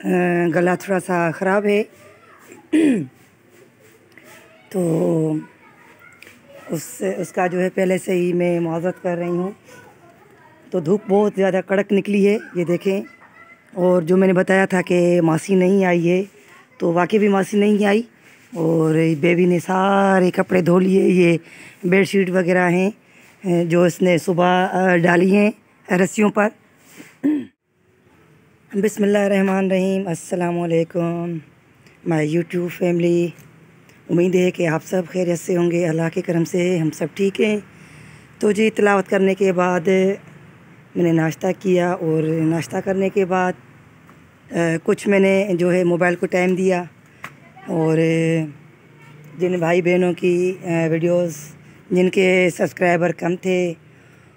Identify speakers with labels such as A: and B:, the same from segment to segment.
A: गला थोड़ा सा ख़राब है तो उसका जो है पहले से ही मैं मुआवज़त कर रही हूँ। तो धूप बहुत ज़्यादा कड़क निकली है, ये देखें। और जो मैंने बताया था कि मासी नहीं आई है, तो वाकई भी मासी नहीं आई। और बेबी ने सारे कपड़े धो लिए, ये बेडशीट वगैरह हैं जो इसने सुबह डाली हैं रस्सियों पर। बिस्मिल्लाहिर्रहमानिर्रहीम। अस्सलाम वालेकुम माय यूट्यूब फैमिली। उम्मीद है कि आप सब खैरियत से होंगे। अल्लाह के करम से हम सब ठीक हैं। तो जी तिलावत करने के बाद मैंने नाश्ता किया और नाश्ता करने के बाद कुछ मैंने जो है मोबाइल को टाइम दिया और जिन भाई बहनों की वीडियोस जिनके सब्सक्राइबर कम थे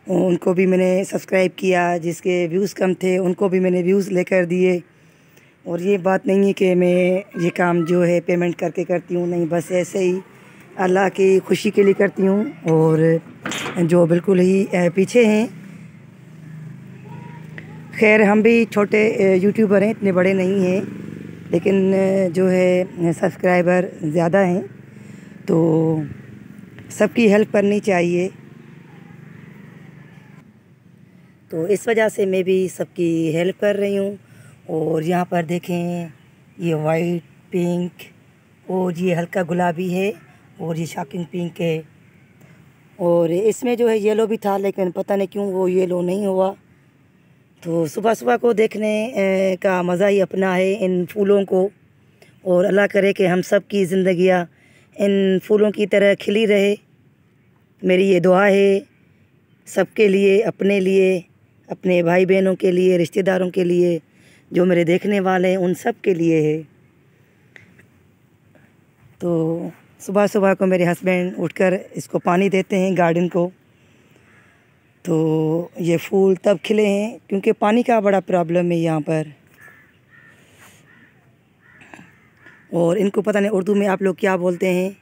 A: उनको भी मैंने सब्सक्राइब किया, जिसके व्यूज़ कम थे उनको भी मैंने व्यूज़ लेकर दिए। और ये बात नहीं है कि मैं ये काम जो है पेमेंट करके करती हूँ, नहीं, बस ऐसे ही अल्लाह की खुशी के लिए करती हूँ। और जो बिल्कुल ही पीछे हैं, खैर हम भी छोटे यूट्यूबर हैं, इतने बड़े नहीं हैं, लेकिन जो है सब्सक्राइबर ज़्यादा हैं, तो सबकी हेल्प करनी चाहिए। तो इस वजह से मैं भी सबकी हेल्प कर रही हूँ। और यहाँ पर देखें, ये वाइट, पिंक और ये हल्का गुलाबी है और ये शॉकिंग पिंक है। और इसमें जो है येलो भी था, लेकिन पता नहीं क्यों वो येलो नहीं हुआ। तो सुबह सुबह को देखने का मज़ा ही अपना है इन फूलों को। और अल्लाह करे कि हम सब की ज़िंदगियाँ इन फूलों की तरह खिली रहे। मेरी ये दुआ है सबके लिए, अपने लिए, अपने भाई बहनों के लिए, रिश्तेदारों के लिए, जो मेरे देखने वाले हैं उन सब के लिए है। तो सुबह सुबह को मेरे हस्बैंड उठकर इसको पानी देते हैं गार्डन को। तो ये फूल तब खिले हैं क्योंकि पानी का बड़ा प्रॉब्लम है यहाँ पर। और इनको पता नहीं उर्दू में आप लोग क्या बोलते हैं।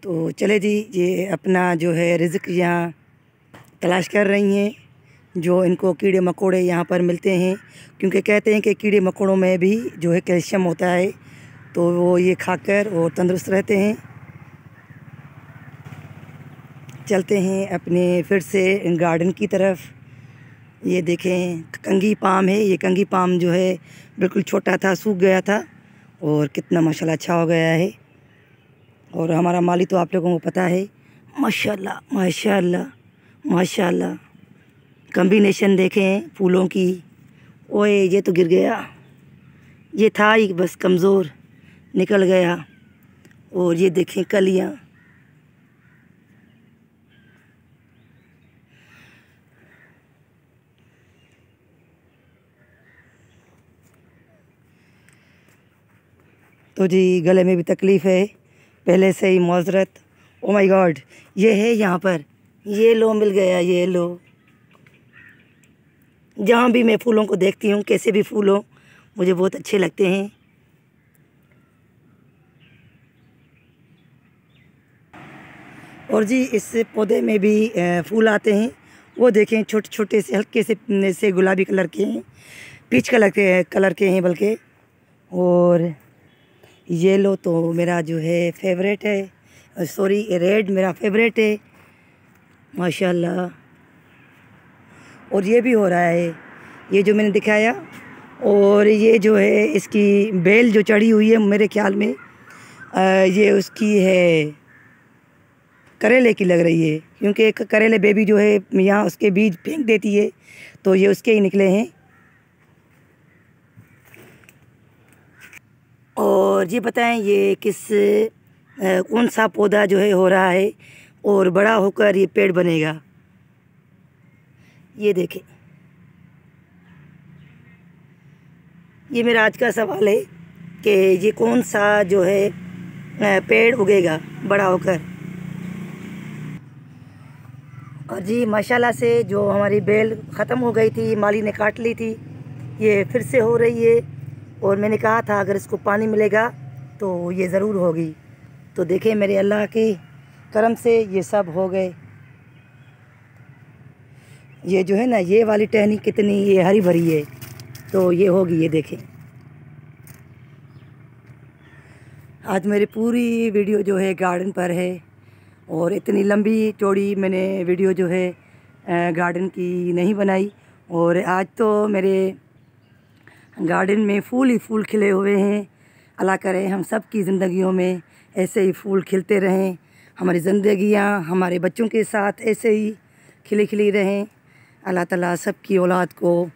A: तो चले जी, ये अपना जो है रिज़्क यहाँ तलाश कर रही हैं, जो इनको कीड़े मकोड़े यहाँ पर मिलते हैं, क्योंकि कहते हैं कि कीड़े मकोड़ों में भी जो है कैल्शियम होता है, तो वो ये खाकर और तंदुरुस्त रहते हैं। चलते हैं अपने फिर से गार्डन की तरफ। ये देखें, कंगी पाम है। ये कंगी पाम जो है बिल्कुल छोटा था, सूख गया था, और कितना माशाल्लाह अच्छा हो गया है। और हमारा माली तो आप लोगों को पता है, माशाल्लाह माशाल्लाह माशाल्लाह। कॉम्बिनेशन देखें फूलों की। ओए ये तो गिर गया, ये था ही बस कमज़ोर, निकल गया। और ये देखें कलियाँ, तो जी गले में भी तकलीफ़ है पहले से ही, माज़रत। ओ माय गॉड, ये है यहाँ पर, ये लो मिल गया, ये लो। जहाँ भी मैं फूलों को देखती हूँ, कैसे भी फूल हो, मुझे बहुत अच्छे लगते हैं। और जी इस पौधे में भी फूल आते हैं। वो देखें, छोटे छोटे से हल्के से गुलाबी कलर के हैं, पीच कलर के हैं बल्कि। और येलो तो मेरा जो है फेवरेट है, सॉरी रेड मेरा फेवरेट है, माशाल्लाह। और ये भी हो रहा है, ये जो मैंने दिखाया। और ये जो है इसकी बेल जो चढ़ी हुई है, मेरे ख्याल में ये उसकी है, करेले की लग रही है, क्योंकि एक करेले बेबी जो है यहाँ उसके बीज फेंक देती है, तो ये उसके ही निकले हैं। और ये बताएं, ये कौन सा पौधा जो है हो रहा है और बड़ा होकर ये पेड़ बनेगा। ये देखें, ये मेरा आज का सवाल है कि ये कौन सा जो है पेड़ उगेगा बड़ा होकर। और जी माशाल्लाह से जो हमारी बेल ख़त्म हो गई थी, माली ने काट ली थी, ये फिर से हो रही है। और मैंने कहा था अगर इसको पानी मिलेगा तो ये ज़रूर होगी। तो देखें मेरे अल्लाह के करम से ये सब हो गए। ये जो है ना, ये वाली टहनी कितनी ये हरी भरी है, तो ये होगी, ये देखें। आज मेरी पूरी वीडियो जो है गार्डन पर है, और इतनी लंबी चौड़ी मैंने वीडियो जो है गार्डन की नहीं बनाई। और आज तो मेरे गार्डन में फूल ही फूल खिले हुए हैं। अल्लाह करे हम सब की ज़िंदगियों में ऐसे ही फूल खिलते रहें, हमारी ज़िंदगियां हमारे बच्चों के साथ ऐसे ही खिली खिली रहें। अल्लाह ताला सब की औलाद को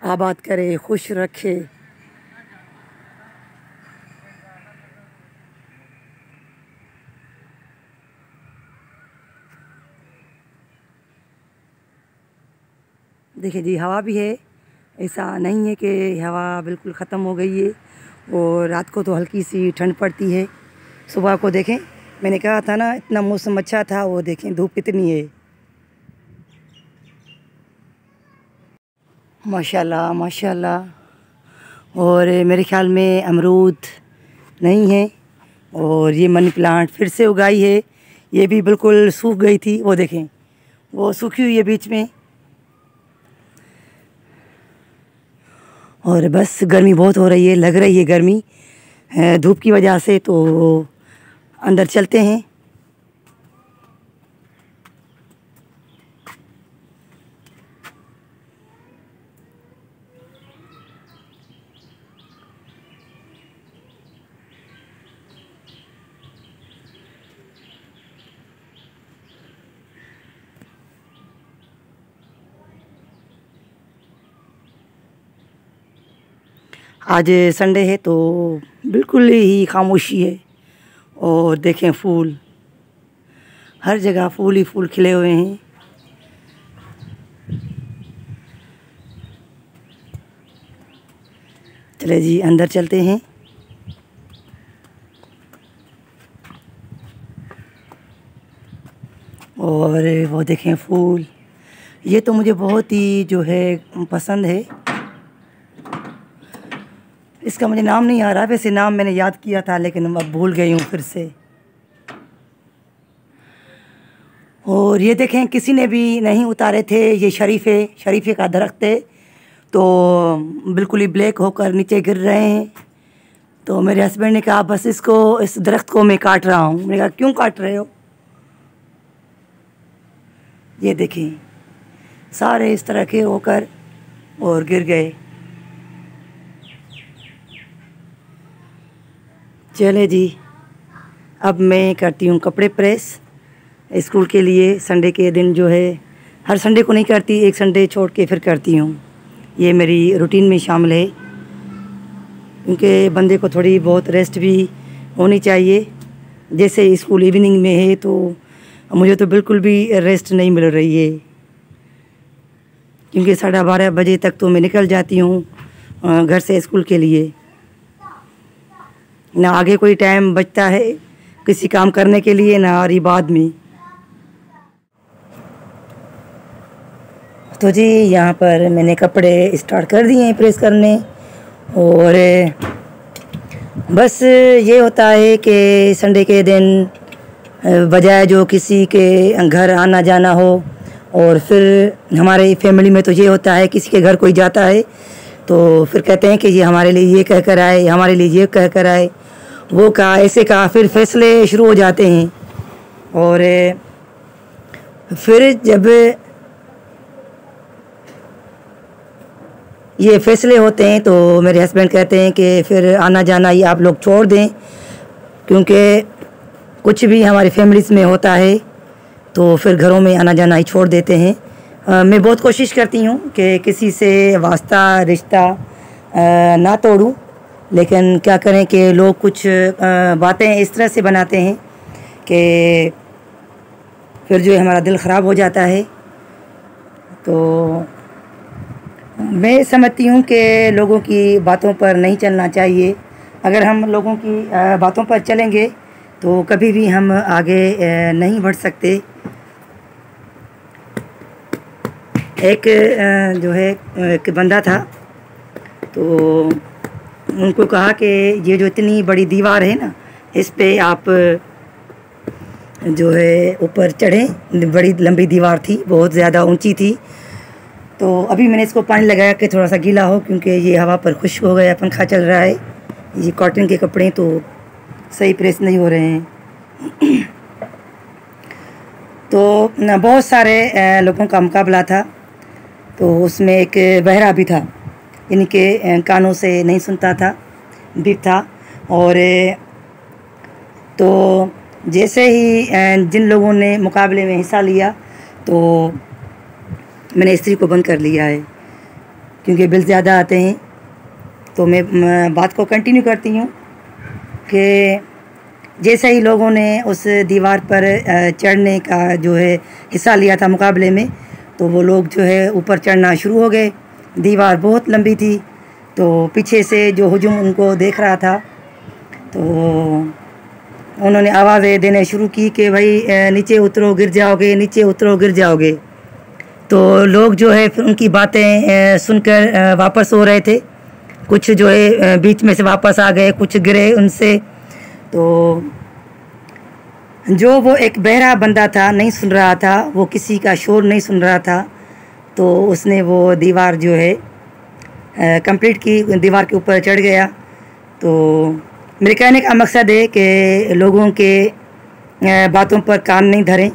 A: आबाद करे, खुश रखे। देखिए जी, हवा भी है, ऐसा नहीं है कि हवा बिल्कुल ख़त्म हो गई है। और रात को तो हल्की सी ठंड पड़ती है। सुबह को देखें, मैंने कहा था ना इतना मौसम अच्छा था, वो देखें धूप कितनी है। माशाल्लाह माशाल्लाह। और मेरे ख्याल में अमरूद नहीं है। और ये मनी प्लांट फिर से उगाई है, ये भी बिल्कुल सूख गई थी, वो देखें वो सूखी हुई है बीच में। और बस गर्मी बहुत हो रही है, लग रही है गर्मी धूप की वजह से। तो अंदर चलते हैं। आज संडे है तो बिल्कुल ही खामोशी है। और देखें फूल, हर जगह फूल ही फूल खिले हुए हैं। चले जी अंदर चलते हैं। और वो देखें फूल, ये तो मुझे बहुत ही जो है पसंद है। इसका मुझे नाम नहीं आ रहा, वैसे नाम मैंने याद किया था लेकिन अब भूल गई हूँ फिर से। और ये देखें किसी ने भी नहीं उतारे थे, ये शरीफे का दरख्त है, तो बिल्कुल ही ब्लैक होकर नीचे गिर रहे हैं। तो मेरे हस्बैंड ने कहा बस इस दरख्त को मैं काट रहा हूँ। मैंने कहा क्यों काट रहे हो? ये देखें सारे इस तरह के होकर और गिर गए। चले जी, अब मैं करती हूँ कपड़े प्रेस स्कूल के लिए। संडे के दिन जो है, हर संडे को नहीं करती, एक संडे छोड़ के फिर करती हूँ। ये मेरी रूटीन में शामिल है, क्योंकि बंदे को थोड़ी बहुत रेस्ट भी होनी चाहिए। जैसे स्कूल इवनिंग में है तो मुझे तो बिल्कुल भी रेस्ट नहीं मिल रही है, क्योंकि 12:30 बजे तक तो मैं निकल जाती हूँ घर से स्कूल के लिए। ना आगे कोई टाइम बचता है किसी काम करने के लिए, ना और बाद में। तो जी यहाँ पर मैंने कपड़े स्टार्ट कर दिए हैं प्रेस करने। और बस ये होता है कि संडे के दिन बजाय जो किसी के घर आना जाना हो, और फिर हमारे फैमिली में तो ये होता है किसी के घर कोई जाता है तो फिर कहते हैं कि ये हमारे लिए ये कह कर आए, हमारे लिए ये कह कर आए, वो कहा ऐसे कहा, फिर फैसले शुरू हो जाते हैं। और फिर जब ये फैसले होते हैं तो मेरे हस्बैंड कहते हैं कि फिर आना जाना ये आप लोग छोड़ दें, क्योंकि कुछ भी हमारी फैमिलीज़ में होता है तो फिर घरों में आना जाना ही छोड़ देते हैं। मैं बहुत कोशिश करती हूँ कि किसी से वास्ता रिश्ता ना तोड़ूं, लेकिन क्या करें कि लोग कुछ बातें इस तरह से बनाते हैं कि फिर जो है हमारा दिल ख़राब हो जाता है। तो मैं समझती हूँ कि लोगों की बातों पर नहीं चलना चाहिए। अगर हम लोगों की बातों पर चलेंगे तो कभी भी हम आगे नहीं बढ़ सकते। एक जो है एक बंदा था, तो उनको कहा कि ये जो इतनी बड़ी दीवार है ना, इस पे आप जो है ऊपर चढ़े। बड़ी लंबी दीवार थी, बहुत ज़्यादा ऊंची थी। तो अभी मैंने इसको पानी लगाया कि थोड़ा सा गीला हो, क्योंकि ये हवा पर खुश्क हो गया, पंखा चल रहा है। ये कॉटन के कपड़े तो सही प्रेस नहीं हो रहे हैं। तो बहुत सारे लोगों का मुकाबला था। तो उसमें एक बहरा भी था, यानी कि कानों से नहीं सुनता था, भी था। और तो जैसे ही जिन लोगों ने मुकाबले में हिस्सा लिया, तो मैंने इस्त्री को बंद कर लिया है, क्योंकि बिल ज़्यादा आते हैं। तो मैं बात को कंटिन्यू करती हूँ कि जैसे ही लोगों ने उस दीवार पर चढ़ने का जो है हिस्सा लिया था मुकाबले में, तो वो लोग जो है ऊपर चढ़ना शुरू हो गए। दीवार बहुत लंबी थी, तो पीछे से जो हुजूम उनको देख रहा था, तो उन्होंने आवाज़ें देने शुरू की कि भाई नीचे उतरो गिर जाओगे, नीचे उतरो गिर जाओगे। तो लोग जो है फिर उनकी बातें सुनकर वापस हो रहे थे। कुछ जो है बीच में से वापस आ गए, कुछ गिरे उनसे। तो जो वो एक बहरा बंदा था, नहीं सुन रहा था, वो किसी का शोर नहीं सुन रहा था, तो उसने वो दीवार जो है कंप्लीट की, दीवार के ऊपर चढ़ गया। तो मेरे कहने का मकसद है कि लोगों के बातों पर कान नहीं धरें,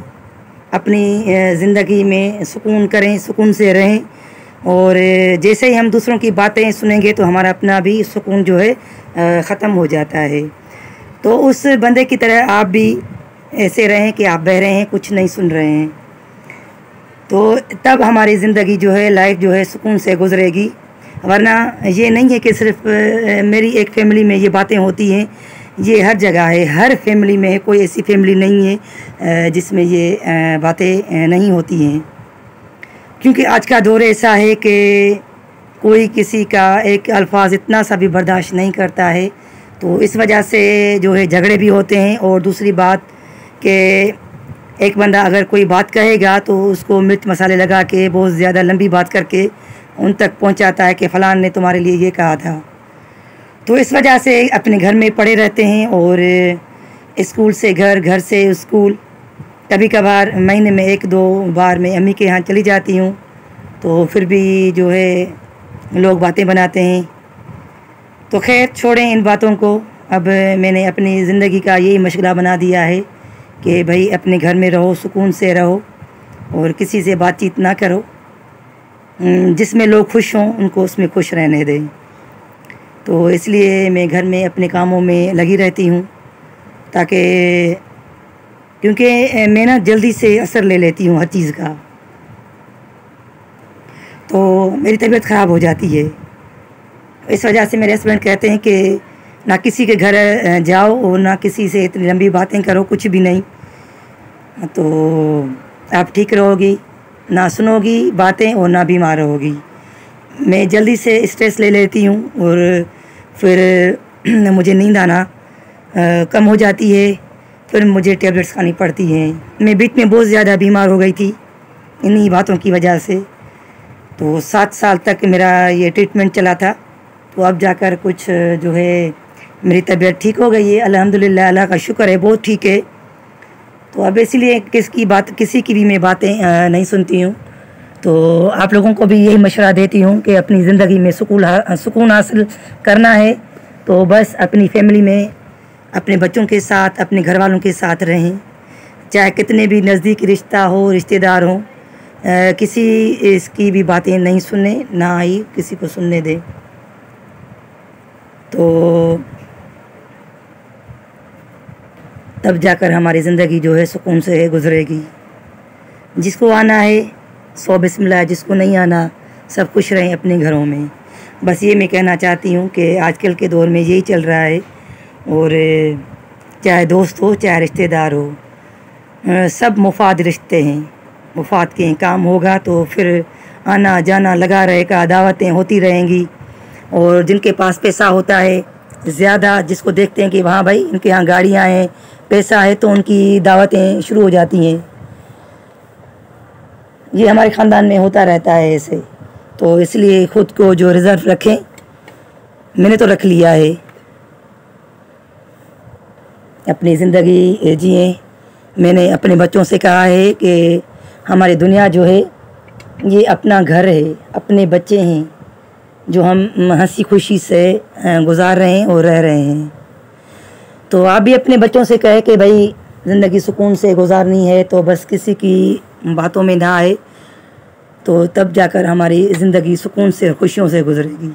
A: अपनी ज़िंदगी में सुकून करें, सुकून से रहें। और जैसे ही हम दूसरों की बातें सुनेंगे तो हमारा अपना भी सुकून जो है ख़त्म हो जाता है। तो उस बंदे की तरह आप भी ऐसे रहें कि आप बह रहे हैं, कुछ नहीं सुन रहे हैं, तो तब हमारी ज़िंदगी जो है, लाइफ जो है, सुकून से गुजरेगी। वरना ये नहीं है कि सिर्फ मेरी एक फ़ैमिली में ये बातें होती हैं, ये हर जगह है, हर फैमिली में है। कोई ऐसी फैमिली नहीं है जिसमें ये बातें नहीं होती हैं। क्योंकि आज का दौर ऐसा है कि कोई किसी का एक अल्फाज इतना सा भी बर्दाश्त नहीं करता है। तो इस वजह से जो है झगड़े भी होते हैं। और दूसरी बात कि एक बंदा अगर कोई बात कहेगा तो उसको मिर्च मसाले लगा के बहुत ज़्यादा लंबी बात करके उन तक पहुंचाता है कि फ़लान ने तुम्हारे लिए ये कहा था। तो इस वजह से अपने घर में पड़े रहते हैं और स्कूल से घर, घर से स्कूल। कभी कभार महीने में 1-2 बार मैं अम्मी के यहाँ चली जाती हूँ, तो फिर भी जो है लोग बातें बनाते हैं। तो खैर छोड़ें इन बातों को। अब मैंने अपनी ज़िंदगी का यही मशगला बना दिया है कि भाई अपने घर में रहो, सुकून से रहो और किसी से बातचीत ना करो। जिसमें लोग खुश हों उनको उसमें खुश रहने दें। तो इसलिए मैं घर में अपने कामों में लगी रहती हूँ, ताकि क्योंकि मैं ना जल्दी से असर ले लेती हूँ हर चीज़ का, तो मेरी तबीयत ख़राब हो जाती है। इस वजह से मेरे हस्बैंड कहते हैं कि ना किसी के घर जाओ और ना किसी से इतनी लंबी बातें करो, कुछ भी नहीं, तो आप ठीक रहोगी, ना सुनोगी बातें और ना बीमार रहोगी। मैं जल्दी से स्ट्रेस ले लेती हूँ और फिर मुझे नींद आना कम हो जाती है, फिर मुझे टैबलेट्स खानी पड़ती हैं। मैं बीच में बहुत ज़्यादा बीमार हो गई थी इन्हीं बातों की वजह से। तो 7 साल तक मेरा ये ट्रीटमेंट चला था, तो अब जाकर कुछ जो है मेरी तबीयत ठीक हो गई है, अल्हम्दुलिल्लाह, अल्लाह का शुक्र है, बहुत ठीक है। तो अब इसलिए किसी की भी मैं बातें नहीं सुनती हूँ। तो आप लोगों को भी यही मशवरा देती हूँ कि अपनी ज़िंदगी में सुकून हासिल करना है तो बस अपनी फैमिली में, अपने बच्चों के साथ, अपने घर वालों के साथ रहें। चाहे कितने भी नज़दीक रिश्ता हो, रिश्तेदार हो, किसी इसकी भी बातें नहीं सुने, ना ही किसी को सुनने दें। तो तब जाकर हमारी ज़िंदगी जो है सुकून से गुजरेगी। जिसको आना है सौ बिस्मिल्लाह, जिसको नहीं आना सब खुश रहें अपने घरों में। बस ये मैं कहना चाहती हूँ कि आजकल के दौर में यही चल रहा है। और चाहे दोस्त हो, चाहे रिश्तेदार हो, सब मुफाद रिश्ते हैं, मुफाद के काम होगा तो फिर आना जाना लगा रहेगा, दावतें होती रहेंगी। और जिनके पास पैसा होता है ज़्यादा, जिसको देखते हैं कि वहाँ भाई इनके यहाँ गाड़ियाँ हैं, पैसा है, तो उनकी दावतें शुरू हो जाती हैं। ये हमारे ख़ानदान में होता रहता है ऐसे। तो इसलिए ख़ुद को जो रिज़र्व रखें, मैंने तो रख लिया है, अपनी ज़िंदगी जिएं, मैंने अपने बच्चों से कहा है कि हमारी दुनिया जो है ये अपना घर है, अपने बच्चे हैं जो हम हंसी खुशी से गुजार रहे हैं और रह रहे हैं। तो आप भी अपने बच्चों से कहे कि भाई ज़िंदगी सुकून से गुजारनी है, तो बस किसी की बातों में ना आए, तो तब जाकर हमारी ज़िंदगी सुकून से और खुशियों से गुजरेगी।